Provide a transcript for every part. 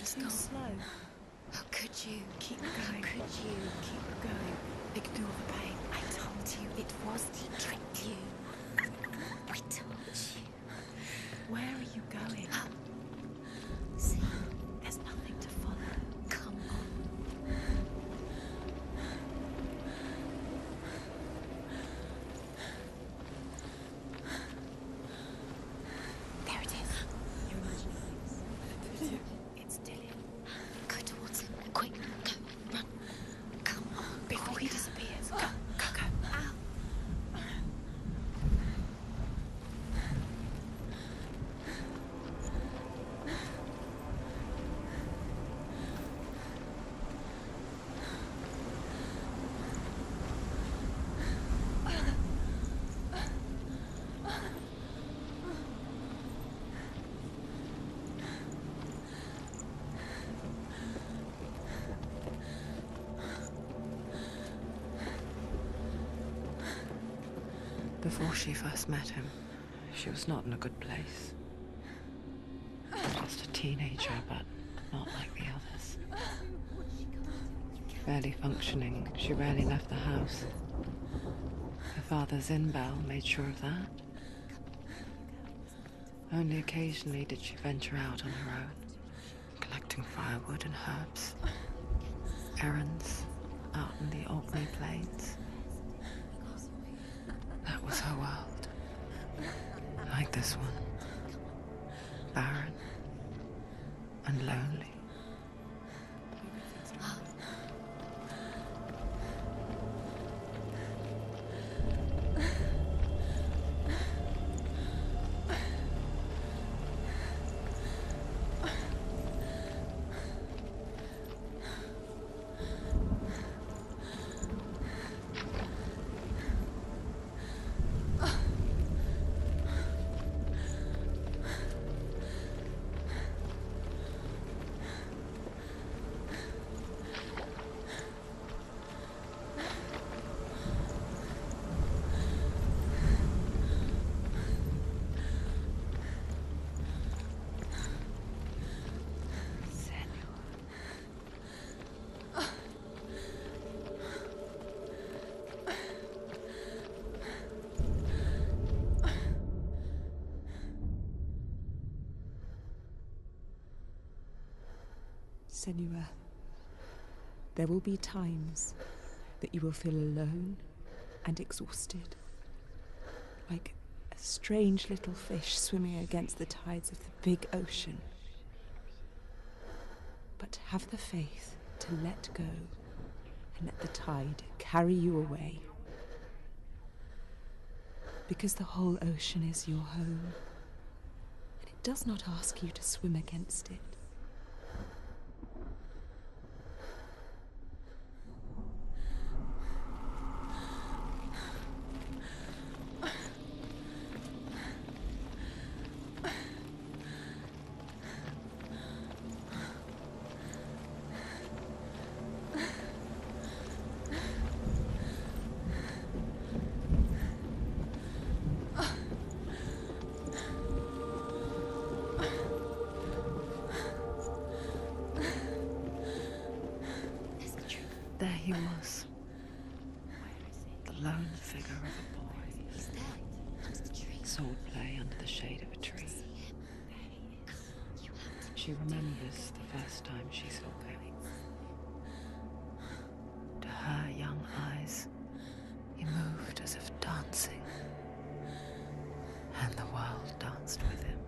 too slow. How could you? Keep going. How could you? Keep going. Ignore the pain. I told you it was. He tricked you. I told you. Where are you going? See, There's nothing to follow. come on. There it is. You're imagining things. It's Dillian. Go towards him. Quick, go, run. Come on. Before he disappears. Go, go, go. Ow. Before she first met him, she was not in a good place. Just a teenager, but not like the others. Barely functioning, she rarely left the house. Her father's in-bell made sure of that. Only occasionally did she venture out on her own, collecting firewood and herbs. Errands out in the Orkney Plains. That was her world. Like this one. Barren and lonely. Senua, there will be times that you will feel alone and exhausted, like a strange little fish swimming against the tides of the big ocean. But have the faith to let go and let the tide carry you away. Because the whole ocean is your home, and it does not ask you to swim against it. There he was. The lone figure of a boy. He's there, under the tree. Swordplay under the shade of a tree. She remembers the first time she saw him. To her young eyes, he moved as if dancing. And the world danced with him.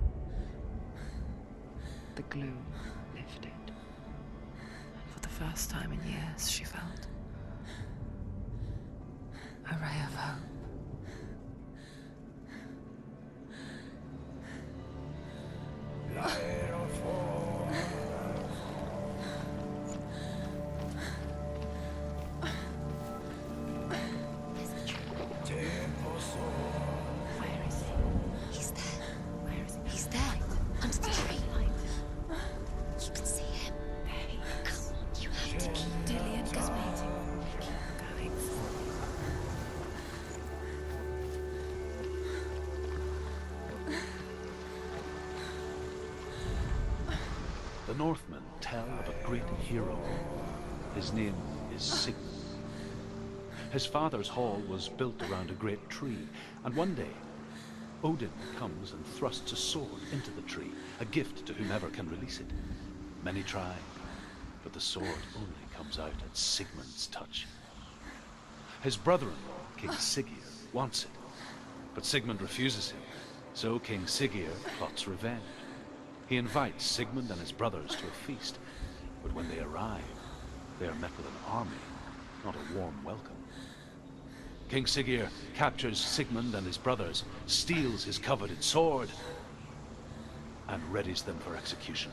The gloom lifted. And for the first time in years, she felt a ray of hope. Where is he? He's there. Where is he? He's there, under the tree. You can see him. There he is. Come on, you have to keep Dillian is going. waiting. Keep going. The Northmen tell of a great hero. His name is Sigmund. His father's hall was built around a great tree, and one day, Odin comes and thrusts a sword into the tree, a gift to whomever can release it. Many try, but the sword only comes out at Sigmund's touch. His brother-in-law, King Siggeir, wants it, but Sigmund refuses him, so King Siggeir plots revenge. He invites Sigmund and his brothers to a feast, but when they arrive, they are met with an army, not a warm welcome. King Siggeir captures Sigmund and his brothers, steals his coveted sword, and readies them for execution.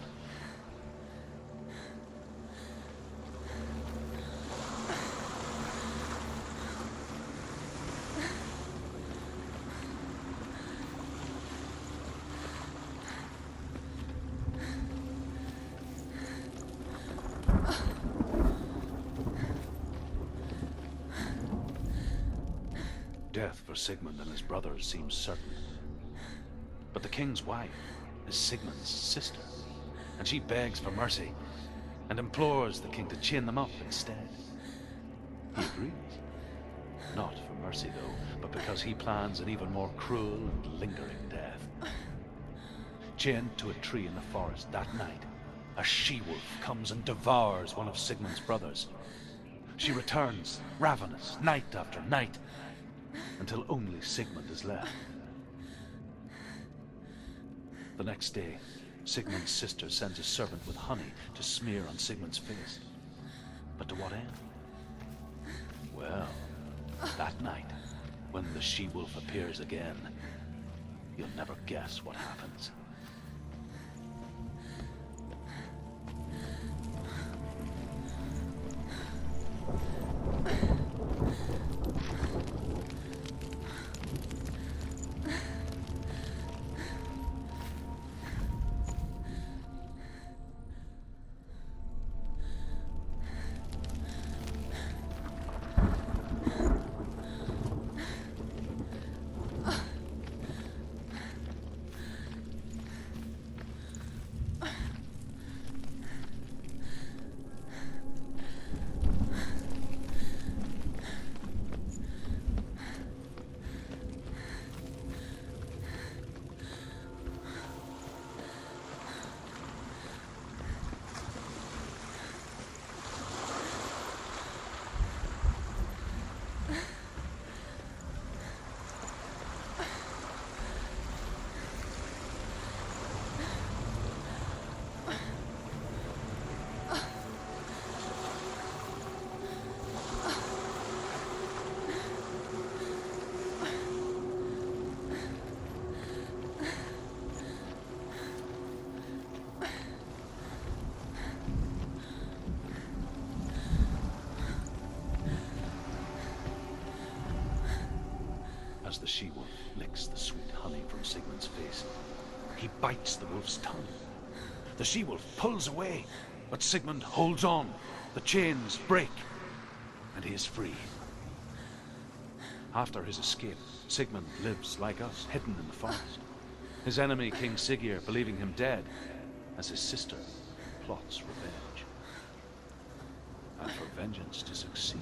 Death for Sigmund and his brothers seems certain. But the king's wife is Sigmund's sister, and she begs for mercy and implores the king to chain them up instead. He agrees. Not for mercy, though, but because he plans an even more cruel and lingering death. Chained to a tree in the forest that night, a she-wolf comes and devours one of Sigmund's brothers. She returns, ravenous, night after night, until only Sigmund is left. The next day, Sigmund's sister sends a servant with honey to smear on Sigmund's face. But to what end? Well, that night, when the she-wolf appears again, you'll never guess what happens. As the she-wolf licks the sweet honey from Sigmund's face, he bites the wolf's tongue. The she-wolf pulls away, but Sigmund holds on. The chains break, and he is free. After his escape, Sigmund lives like us, hidden in the forest. His enemy, King Siggeir, believing him dead, as his sister plots revenge. And for vengeance to succeed,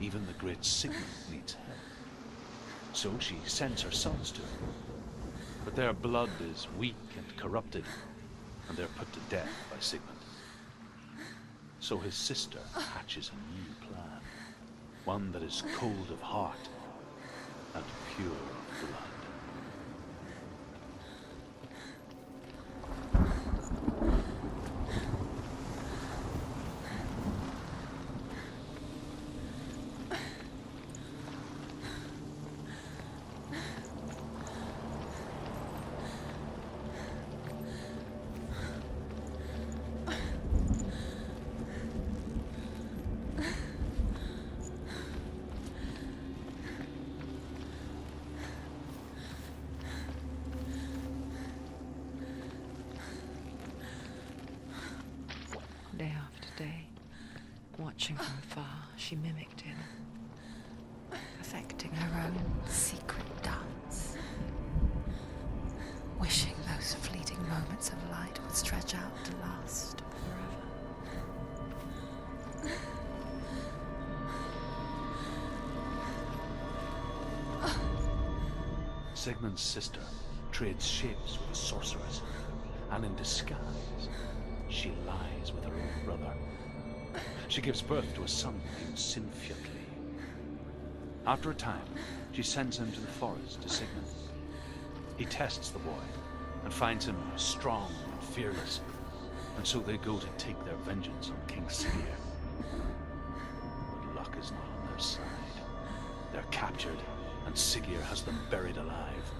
even the great Sigmund needs help. So she sends her sons to him. But their blood is weak and corrupted, and they're put to death by Sigmund. So his sister hatches a new plan, one that is cold of heart and pure of blood. Day after day, watching from far, she mimicked him, perfecting her own secret dance, wishing those fleeting moments moments of light would stretch out to last forever. Sigmund's sister trades shapes with a sorceress, and in disguise, she lies with her own brother. She gives birth to a son named Sinfjotli. After a time, she sends him to the forest to Sigmund. He tests the boy and finds him strong and fearless, and so they go to take their vengeance on King Siggeir. But luck is not on their side. They're captured, and Siggeir has them buried alive.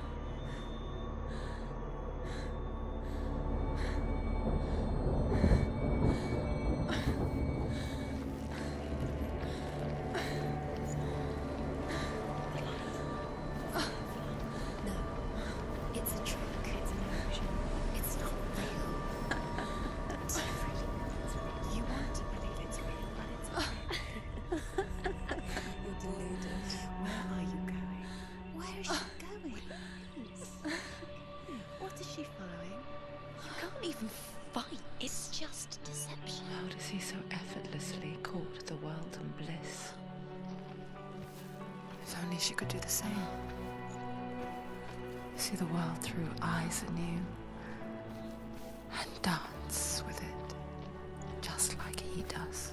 No, it's a trick. It's an illusion. It's not real. It's real. You want to believe it's real, but it's not. You're deluded. Where are you going? Where is she going? What is she following? You can't even fight. It's just deception. How does he so effortlessly court the world and bliss? If only she could do the same. See the world through eyes anew and dance with it, just like he does.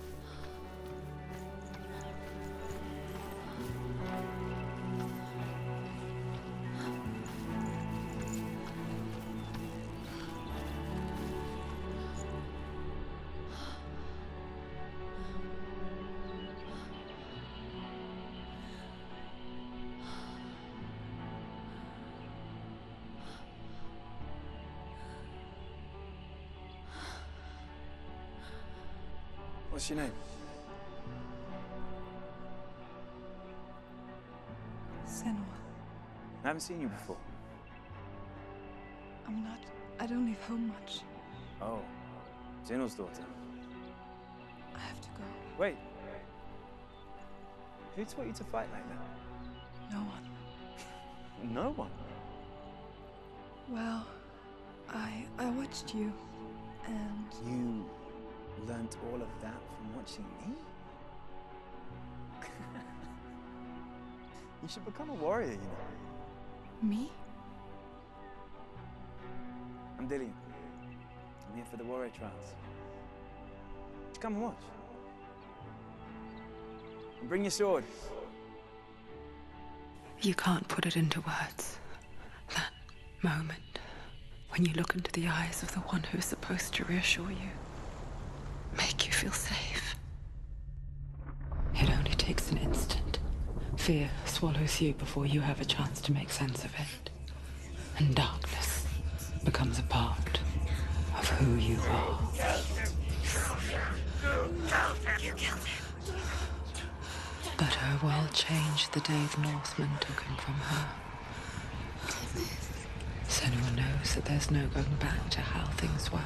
What's your name? Senua. I haven't seen you before. I don't leave home much. Oh, Zenua's daughter. I have to go. Wait. Who taught you to fight like that? No one. No one. Well, I watched you, and You learnt all of that from watching me? You should become a warrior, you know. me? I'm Dillian. I'm here for the warrior trials. Just come and watch. And bring your sword. You can't put it into words. That moment when you look into the eyes of the one who is supposed to reassure you, make you feel safe. It only takes an instant. Fear swallows you before you have a chance to make sense of it. And darkness becomes a part of who you are. But her world changed the day the Northmen took him from her. Senua knows that there's no going back to how things were.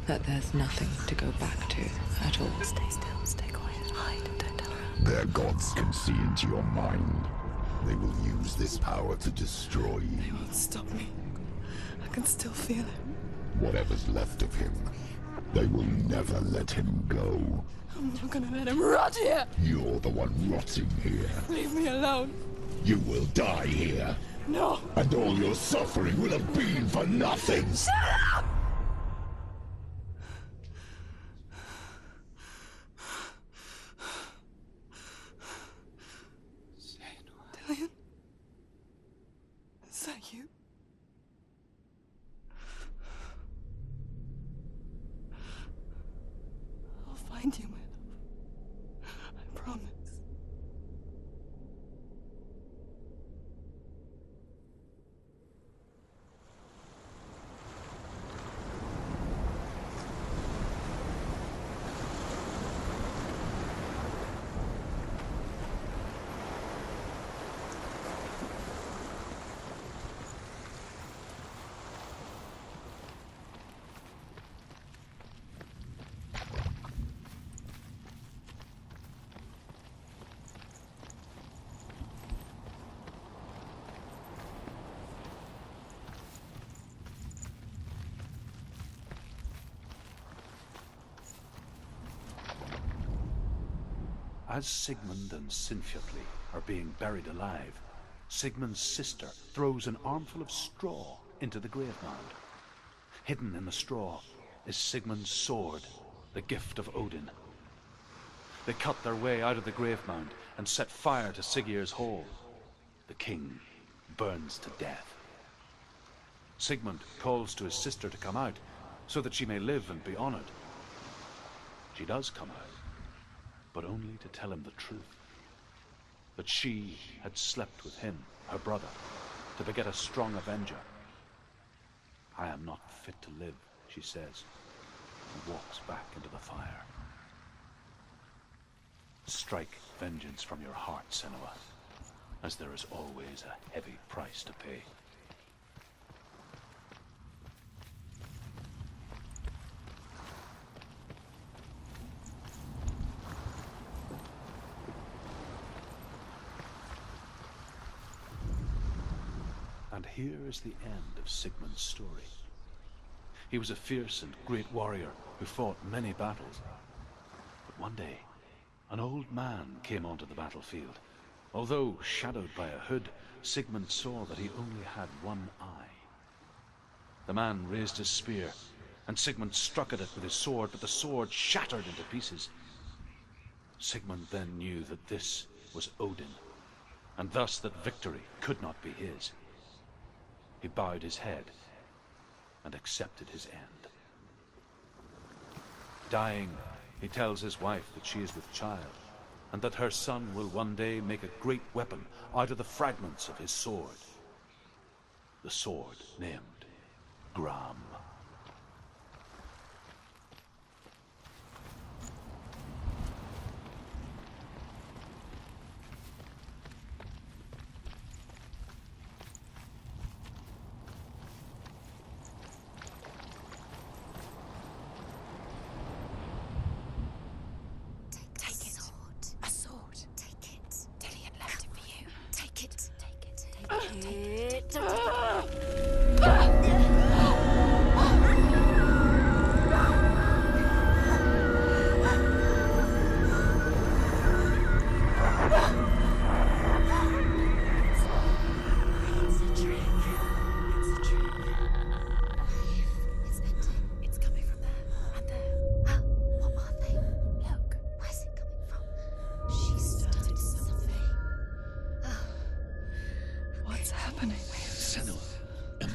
That there's nothing to go back to at all. Stay still, stay quiet, hide, don't tell her. Their gods can see into your mind. They will use this power to destroy They you. won't stop me. I can still feel him. Whatever's left of him, they will never let him go. I'm not gonna let him rot here. You're the one rotting here. Leave me alone. You will die here, No. and all your suffering will have been for nothing. Shut up! Dillian? Is that you? I'll find you, my love. I promise. As Sigmund and Sinfjotli are being buried alive, Sigmund's sister throws an armful of straw into the grave mound. Hidden in the straw is Sigmund's sword, the gift of Odin. They cut their way out of the grave mound and set fire to Siggeir's hall. The king burns to death. Sigmund calls to his sister to come out so that she may live and be honored. She does come out, but only to tell him the truth. That she had slept with him, her brother, to beget a strong avenger. I am not fit to live, she says, and walks back into the fire. Strike vengeance from your heart, Senua, as there is always a heavy price to pay. And here is the end of Sigmund's story. He was a fierce and great warrior who fought many battles. But one day, an old man came onto the battlefield. Although shadowed by a hood, Sigmund saw that he only had one eye. The man raised his spear, and Sigmund struck at it with his sword, but the sword shattered into pieces. Sigmund then knew that this was Odin, and thus that victory could not be his. He bowed his head and accepted his end. Dying, he tells his wife that she is with child, and that her son will one day make a great weapon out of the fragments of his sword. The sword named Gram.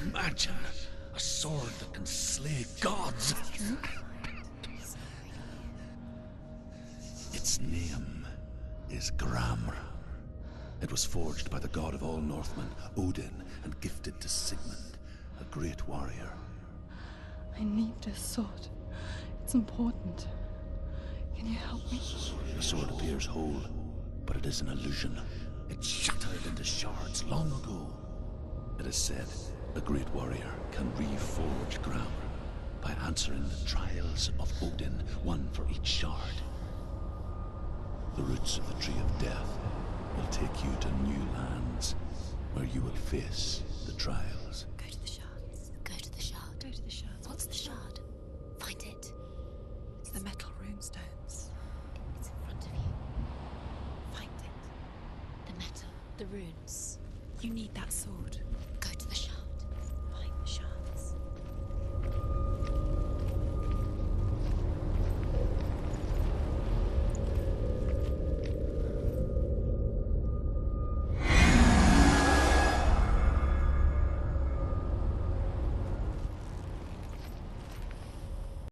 Imagine a sword that can slay gods. Its name is Gramr. It was forged by the god of all Northmen, Odin, and gifted to Sigmund, a great warrior. I need this sword. It's important. Can you help me? The sword appears whole, but it is an illusion. It shattered into shards long ago. It is said a great warrior can reforge Gramr by answering the trials of Odin, one for each shard. The roots of the Tree of Death will take you to new lands where you will face the trials. Go to the shards. Go to the shard. Go to the shards. What's the shard? Find it. It's the metal runestones. It's in front of you. Find it. The metal. The runes. You need that sword.